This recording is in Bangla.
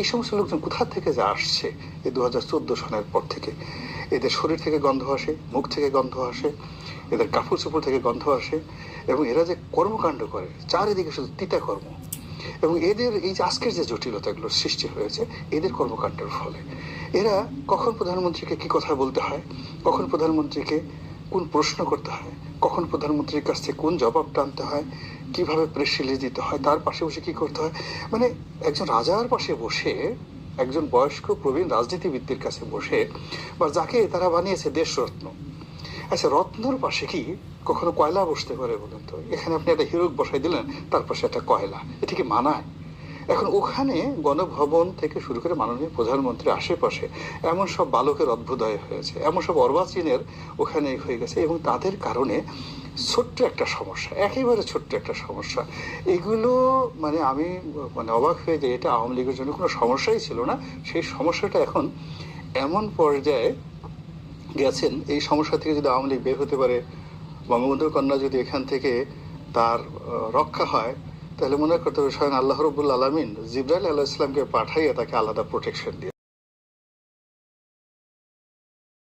এই সমস্ত লোকজন কোথা থেকে যা আসছে এই 2014 সনের পর থেকে, এদের শরীর থেকে গন্ধ আসে, মুখ থেকে গন্ধ আসে, এদের কাপড় চোপড় থেকে গন্ধ আসে, এবং এরা যে কর্মকাণ্ড করে চারিদিকে শুধু তিতা কর্ম। এবং এদের এই যে আজকের যে জটিলতাগুলো সৃষ্টি হয়েছে এদের কর্মকাণ্ডের ফলে, এরা কখন প্রধানমন্ত্রীকে কি কথা বলতে হয়, কখন প্রধানমন্ত্রীকে কোন প্রশ্ন করতে হয়, কখন প্রধানমন্ত্রীর কাছ থেকে কোন জবাব টানতে হয়, কিভাবে প্রেস রিলিজ দিতে হয়, তার পাশে বসে কি করতে হয়, মানে একজন রাজার পাশে বসে, একজন বয়স্ক প্রবীণ রাজনীতিবিদদের কাছে বসে, বা যাকে তারা বানিয়েছে দেশরত্ন। আচ্ছা, রত্নর পাশে কি কখনো কয়লা বসতে পারে বলুন তো? এখানে আপনি একটা হিরো বসাই দিলেন, তার পাশে একটা কয়লা, এটা কি মানায়? এখন ওখানে গণভবন থেকে শুরু করে মাননীয় প্রধানমন্ত্রীর আশেপাশে এমন সব বালকের অভ্যুদয় হয়েছে, এমন সব অর্বাচীনের ওখানে হয়ে গেছে, এবং তাদের কারণে ছোট্ট একটা সমস্যা, একেবারে ছোট্ট একটা সমস্যা, এগুলো মানে আমি মানে অবাক হয়ে যাই। এটা আওয়ামী লীগের জন্য কোনো সমস্যাই ছিল না, সেই সমস্যাটা এখন এমন পর্যায়ে গেছেন, এই সমস্যা থেকে যদি আওয়ামী লীগ বের হতে পারে, বঙ্গবন্ধুর কন্যা যদি এখান থেকে তার রক্ষা হয়, তাহলে মনে করতে হবে স্বয়ং আল্লাহ রব্বুল আলমিন জিবরাইল আলাইহিস সালামকে পাঠাইয়ে তাকে আলাদা প্রোটেকশন দিয়ে